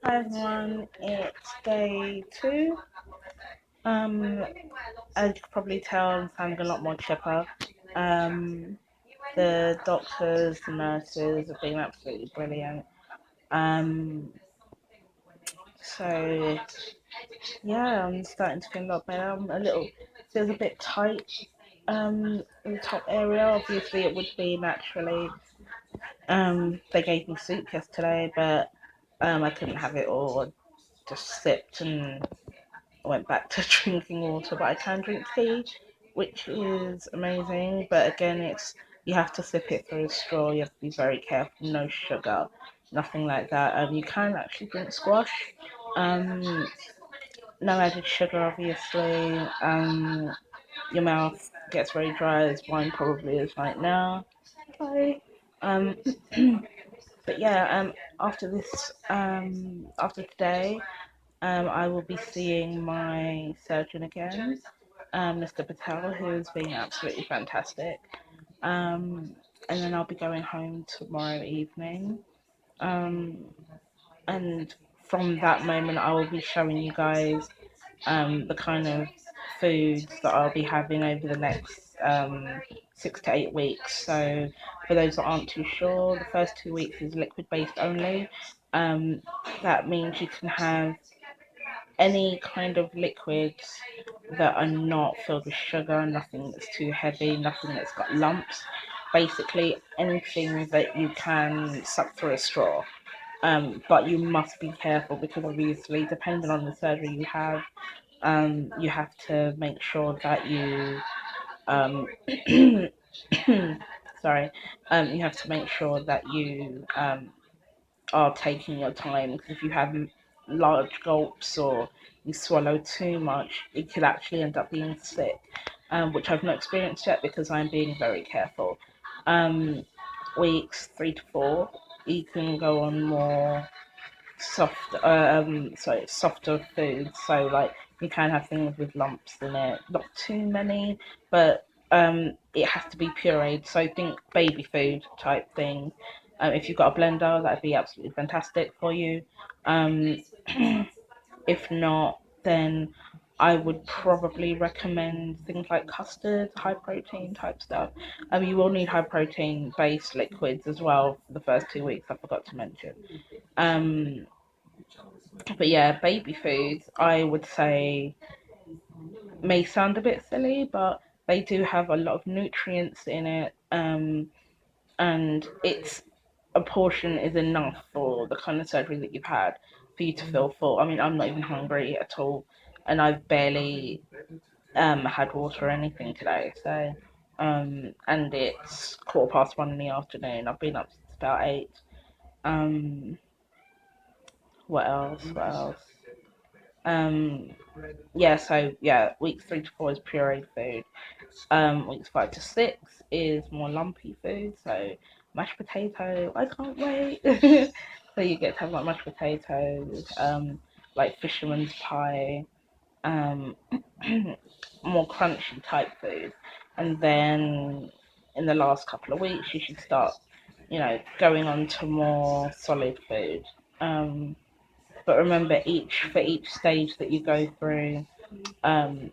Hi everyone, it's day 2. Um, as you can probably tell, I'm sounding a lot more chipper. Um, the doctors, the nurses have been absolutely brilliant. Um, so yeah, I'm starting to feel a lot better. I'm a little, feels a bit tight. In the top area. Obviously, it would be naturally. They gave me soup yesterday, but I couldn't have it all. I just sipped and went back to drinking water, but I can drink tea, which is amazing. But again, it's you have to sip it through a straw. You have to be very careful. No sugar, nothing like that. You can actually drink squash. Um, no added sugar, obviously. Your mouth gets very dry, as wine probably is right now. Sorry. Um, but yeah. After this, after today, I will be seeing my surgeon again, Mr. Patel, who's been absolutely fantastic. Um, and then I'll be going home tomorrow evening. Um, and from that moment, I will be showing you guys the kind of foods that I'll be having over the next 6 to 8 weeks. So, for those that aren't too sure, the first 2 weeks is liquid based only. Um, that means you can have any kind of liquids that are not filled with sugar, nothing that's too heavy, nothing that's got lumps. Basically, anything that you can suck through a straw. But you must be careful because obviously, depending on the surgery you have to make sure that um, sorry, you have to make sure that you are taking your time, because if you have large gulps or you swallow too much, it could actually end up being sick, which I've not experienced yet because I'm being very careful. Um, Weeks 3 to 4, you can go on more softer foods. So like you can have things with lumps in it, not too many, but it has to be pureed. So think baby food type thing. If you've got a blender, that'd be absolutely fantastic for you. Um, if not, then I would probably recommend things like custard, high protein type stuff. You will need high protein based liquids as well for the first 2 weeks. I forgot to mention. Um, but yeah, baby foods, I would say, may sound a bit silly, but they do have a lot of nutrients in it. And it's a portion is enough for the kind of surgery that you've had for you to feel full. I mean, I'm not even hungry at all, and I've barely had water or anything today. So, and it's 1:15 in the afternoon. I've been up since about 8. Um, what else? What else? Um, yeah, so yeah, weeks 3 to 4 is pureed food. Weeks 5 to 6 is more lumpy food. So mashed potato, I can't wait. So you get to have like mashed potatoes, like fisherman's pie, um, more crunchy type food. And then in the last couple of weeks, you should start, going on to more solid food. But remember, each stage that you go through,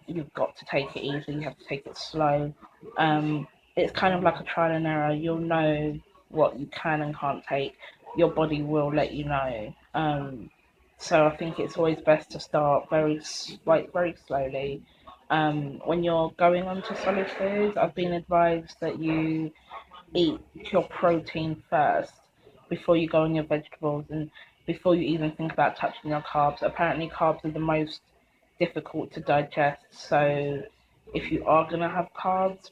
you've got to take it easy. You have to take it slow. Um, it's kind of like a trial and error. You'll know what you can and can't take. Your body will let you know. So I think it's always best to start very slowly. When you're going on to solid foods, I've been advised that you eat your protein first before you go on your vegetables and before you even think about touching your carbs. Apparently, carbs are the most difficult to digest, so if you are going to have carbs,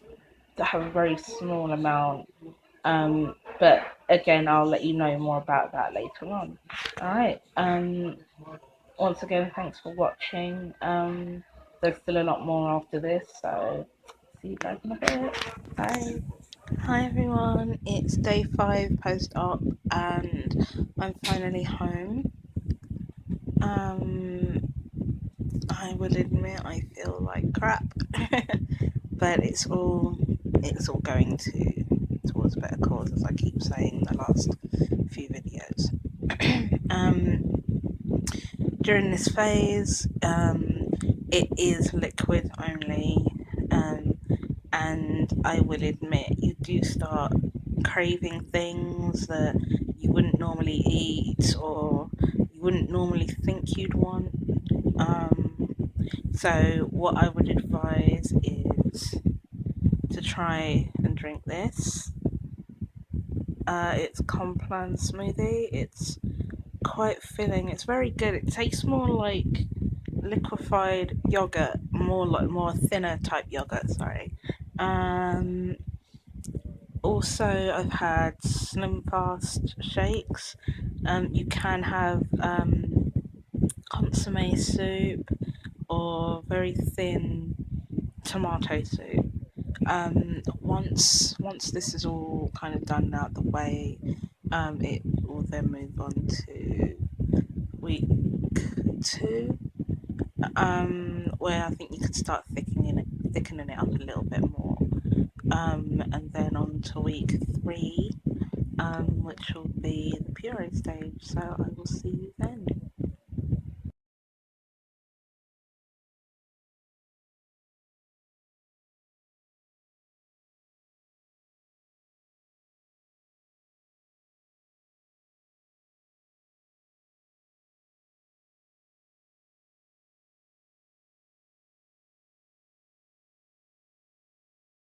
to have a very small amount. But again, I'll let you know more about that later on. All right. Once again, thanks for watching. There's still a lot more after this, so see you guys in a bit. Bye. Hi everyone, it's day 5 post op and I'm finally home. Um, I will admit I feel like crap, but it's all going towards a better cause, as I keep saying in the last few videos. um, During this phase, it is liquid only, um, and I will admit you do start craving things that you wouldn't normally eat or you wouldn't normally think you'd want. Um, so, what I would advise is to try and drink this. It's Complan smoothie. It's quite filling. It's very good. It tastes more like liquefied yogurt, more thinner type yogurt. Sorry. Um, Also, I've had Slim Fast shakes. You can have consomme soup or very thin tomato soup. Once this is all kind of done out the way, it will then move on to week two, where I think you could start thickening it up a little bit more, and then on to week three, which will be the puree stage. So I will see you then.